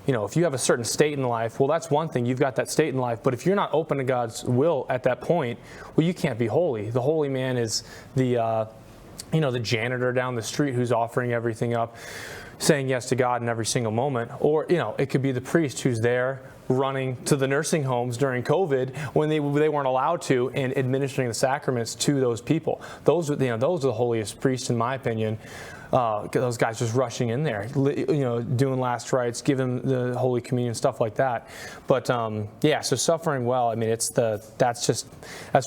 S2: if you have a certain state in life, well, that's one thing. You've got that state in life. But if you're not open to God's will at that point, well, you can't be holy. The holy man is the janitor down the street who's offering everything up, saying yes to God in every single moment. Or, it could be the priest who's there running to the nursing homes during COVID when they weren't allowed to, and administering the sacraments to those people. Those are the holiest priests, in my opinion. Those guys just rushing in there, doing last rites, giving the Holy Communion, stuff like that. But so suffering well, I mean, that's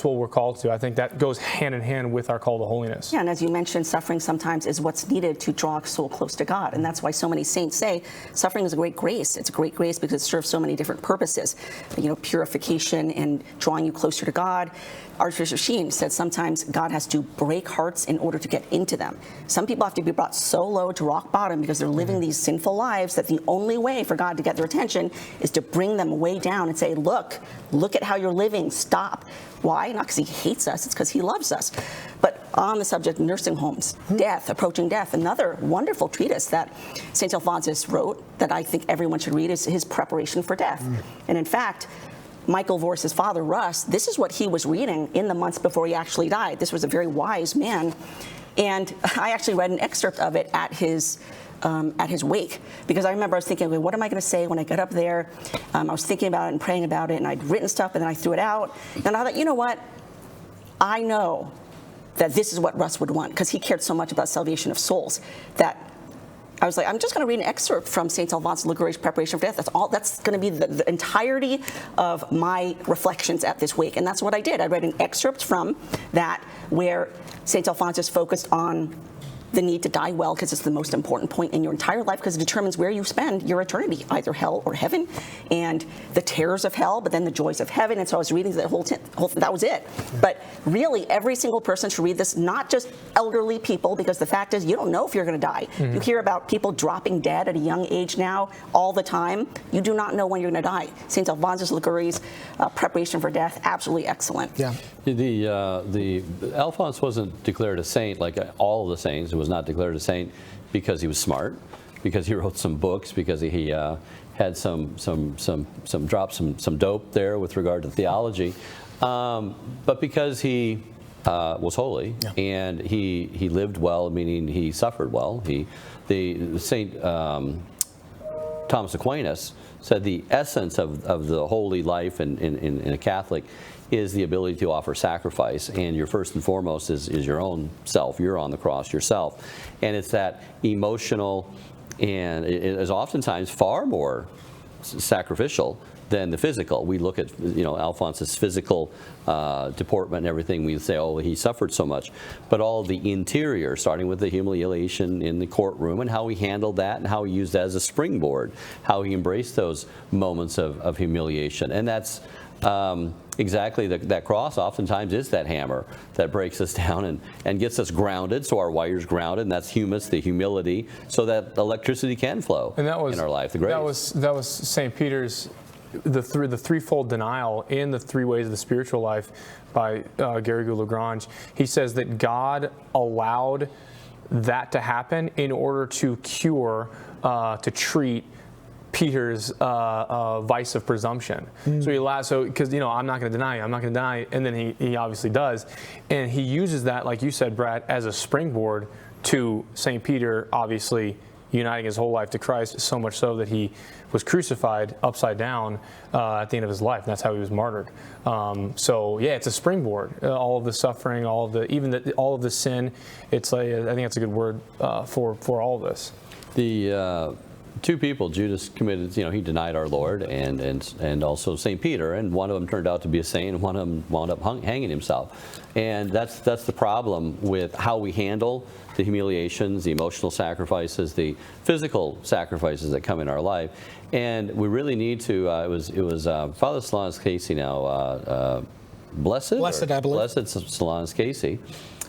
S2: what we're called to. I think that goes hand in hand with our call to holiness.
S4: Yeah, and as you mentioned, suffering sometimes is what's needed to draw a soul close to God, and that's why so many saints say suffering is a great grace. It's a great grace because it serves so many different purposes. Purification and drawing you closer to God. Archbishop Sheen said sometimes God has to break hearts in order to get into them. Some people have to be brought so low to rock bottom because they're living these sinful lives that the only way for God to get their attention is to bring them way down and say, look at how you're living, stop. Why? Not because He hates us, it's because He loves us. But on the subject of nursing homes, death, approaching death. Another wonderful treatise that St. Alphonsus wrote that I think everyone should read is his Preparation for Death. And in fact, Michael Voris's father, Russ, this is what he was reading in the months before he actually died. This was a very wise man. And I actually read an excerpt of it at his wake, because I remember I was thinking, okay, what am I going to say when I get up there? I was thinking about it and praying about it, and I'd written stuff, and then I threw it out. And I thought, you know what? I know that this is what Russ would want, because he cared so much about salvation of souls, that I was like, I'm just going to read an excerpt from St. Alphonsus Liguori's Preparation for Death. That's all. That's going to be the entirety of my reflections at this wake, and that's what I did. I read an excerpt from that where St. Alphonsus focused on the need to die well, because it's the most important point in your entire life, because it determines where you spend your eternity, either hell or heaven, and the terrors of hell, but then the joys of heaven. And so I was reading the whole that was it. But really, every single person should read this, not just elderly people, because the fact is, you don't know if you're going to die. You hear about people dropping dead at a young age now all the time. You do not know when you're going to die. St. Alphonsus Liguori's Preparation for Death, absolutely excellent.
S3: Yeah.
S1: The Alphonse wasn't declared a saint like all of the saints. Was not declared a saint because he was smart, because he wrote some books, because he had some dope there with regard to theology, but because he was holy, and he lived well, meaning he suffered well. The Saint Thomas Aquinas said the essence of the holy life in a Catholic is the ability to offer sacrifice, and your first and foremost is your own self. You're on the cross yourself, and it's that emotional, and it is oftentimes far more sacrificial than the physical. We look at Alphonsus' physical deportment and everything. We say, oh, he suffered so much, but all the interior, starting with the humiliation in the courtroom and how he handled that, and how he used that as a springboard, how he embraced those moments of humiliation, and that's. Exactly, that cross oftentimes is that hammer that breaks us down and gets us grounded, so our wire's grounded, and that's humus, the humility, so that electricity can flow in our life. The grace.
S2: That was St. Peter's, the threefold denial in the three ways of the spiritual life by Garrigou-Lagrange. He says that God allowed that to happen in order to cure, to treat Peter's vice of presumption. So he allows, because I'm not going to deny you, I'm not going to deny you, and then he obviously does, and he uses that, like you said, Brad, as a springboard to St. Peter, obviously uniting his whole life to Christ, so much so that he was crucified upside down at the end of his life. And that's how he was martyred. So yeah, it's a springboard. All of the suffering, all of the sin. It's like, I think that's a good word for all of this.
S1: The two people, Judas committed, he denied our Lord, and also St. Peter, and one of them turned out to be a saint, and one of them wound up hanging himself. And that's the problem with how we handle the humiliations, the emotional sacrifices, the physical sacrifices that come in our life. And we really need to, it was Father Solanus Casey now, Blessed, I believe. Blessed Solanus Casey.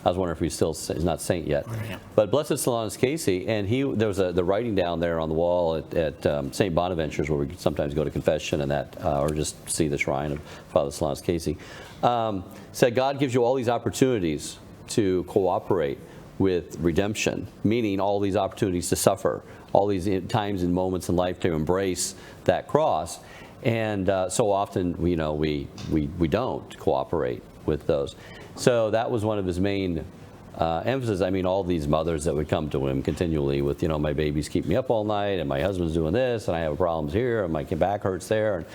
S1: I was wondering if he's not saint yet. But Blessed Solanus Casey, and there was the writing down there on the wall at St. Bonaventure's, where we sometimes go to confession and that, or just see the shrine of Father Solanus Casey, said God gives you all these opportunities to cooperate with redemption, meaning all these opportunities to suffer, all these times and moments in life to embrace that cross. And so often, we don't cooperate with those. So that was one of his main emphasis. I mean, all these mothers that would come to him continually with, my babies keep me up all night, and my husband's doing this, and I have problems here, and my back hurts there. And,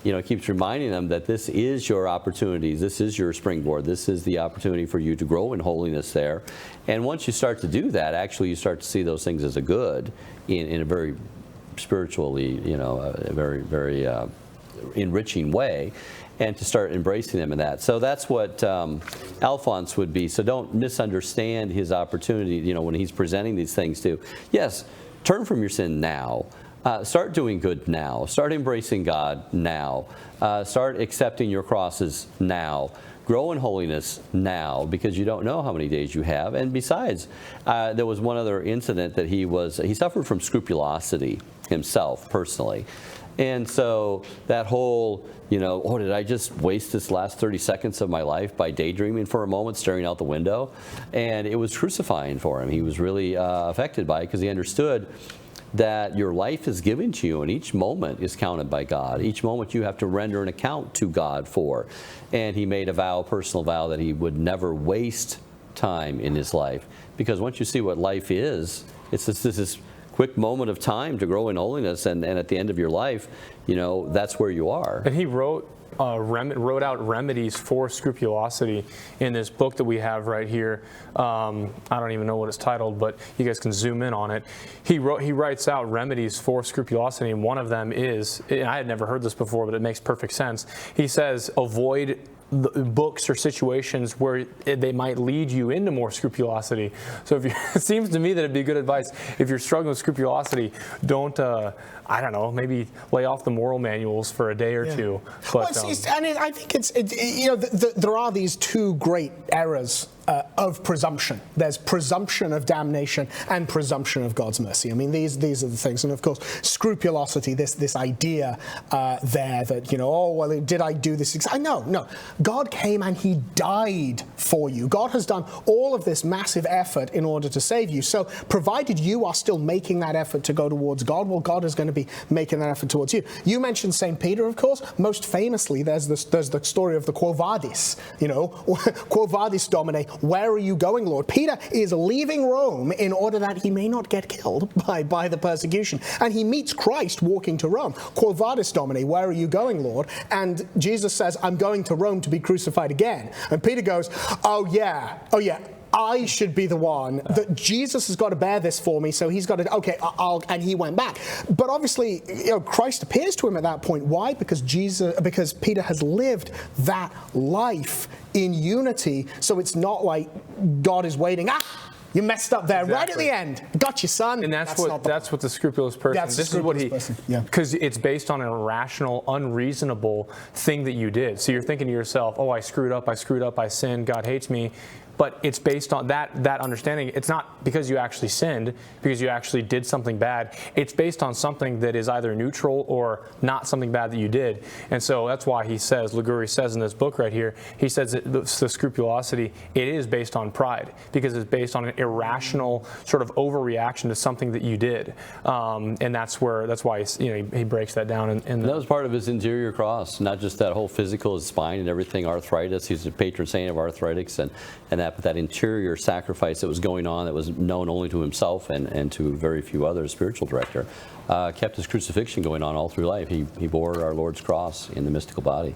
S1: it keeps reminding them that this is your opportunities, this is your springboard, this is the opportunity for you to grow in holiness there. And once you start to do that, actually you start to see those things as a good in a very spiritually, a very, very enriching way, and to start embracing them in that. So that's what Alphonse would be. So don't misunderstand his opportunity, when he's presenting these things to, yes, turn from your sin now. Start doing good now. Start embracing God now. Start accepting your crosses now. Grow in holiness now, because you don't know how many days you have. And besides, there was one other incident that he suffered from scrupulosity himself, personally. And so that whole, oh, did I just waste this last 30 seconds of my life by daydreaming for a moment, staring out the window? And it was crucifying for him. He was really affected by it because he understood that your life is given to you and each moment is counted by God. Each moment you have to render an account to God for. And he made a vow, a personal vow, that he would never waste time in his life. Because once you see what life is, it's this quick moment of time to grow in holiness, and at the end of your life, that's where you are.
S2: And he wrote out remedies for scrupulosity in this book that we have right here. I don't even know what it's titled, but you guys can zoom in on it. He writes out remedies for scrupulosity, and one of them is, and I had never heard this before, but it makes perfect sense. He says, avoid the books or situations where they might lead you into more scrupulosity. So it seems to me that it'd be good advice if you're struggling with scrupulosity, don't I don't know, maybe lay off the moral manuals for a day or two. But,
S3: I think there are these two great errors of presumption. There's presumption of damnation and presumption of God's mercy. I mean, these are the things. And of course, scrupulosity, this idea there that, oh, well, did I do this? No. God came and he died for you. God has done all of this massive effort in order to save you. So provided you are still making that effort to go towards God, well, God is going to be making that effort towards you. You mentioned St. Peter, of course. Most famously, there's the story of the Quo Vadis. Quo Vadis Domine, where are you going, Lord? Peter is leaving Rome in order that he may not get killed by the persecution. And he meets Christ walking to Rome. Quo Vadis Domine, where are you going, Lord? And Jesus says, I'm going to Rome to be crucified again. And Peter goes, oh yeah, I should be the one that Jesus has got to bear this for me, so he's got to, and he went back. But obviously, Christ appears to him at that point. Why? Because Peter has lived that life in unity, so it's not like God is waiting, you messed up there right at the end. Got you, son.
S2: And that's what the scrupulous person. This is what because it's based on an irrational, unreasonable thing that you did. So you're thinking to yourself, oh, I screwed up, I sinned, God hates me. But it's based on that understanding. It's not because you actually sinned, because you actually did something bad. It's based on something that is either neutral or not something bad that you did. And so that's why Liguori says in this book right here, he says that the scrupulosity, it is based on pride, because it's based on an irrational sort of overreaction to something that you did. And that's why he breaks that down. And
S1: that was part of his interior cross, not just that whole physical, his spine and everything, arthritis. He's a patron saint of arthritics, and that interior sacrifice that was going on, that was known only to himself and to very few others, spiritual director, kept his crucifixion going on all through life. He bore our Lord's cross in the mystical body.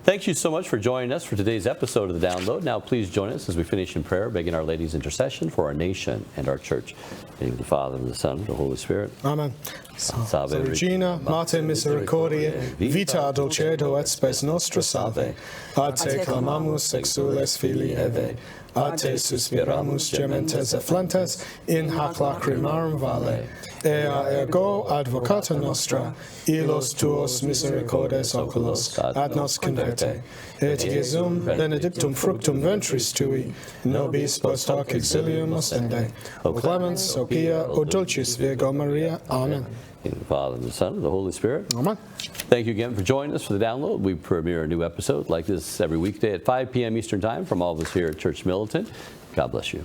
S1: Thank you so much for joining us for today's episode of The Download. Now please join us as we finish in prayer, begging Our Lady's intercession for our nation and our church. In the name of the Father, and the Son, and the Holy Spirit.
S3: Amen.
S1: Salve
S3: Regina, Mater Misericordiae, vita dulcedo et spes nostra salve. A te clamamus exules filii Eve. A te suspiramus gementes efflentes, in hac lacrimarum vale. Ea ergo advocata nostra, illos tuos misericordes oculos, ad nos converte. Et Jesum benedictum fructum ventris tui, nobis post hoc exilium ostende. O clemens, o pia, o dulcis Virgo Maria. Amen.
S1: In the Father, and the Son, and the Holy Spirit.
S3: Amen.
S1: Thank you again for joining us for The Download. We premiere a new episode like this every weekday at 5 p.m. Eastern Time from all of us here at Church Militant. God bless you.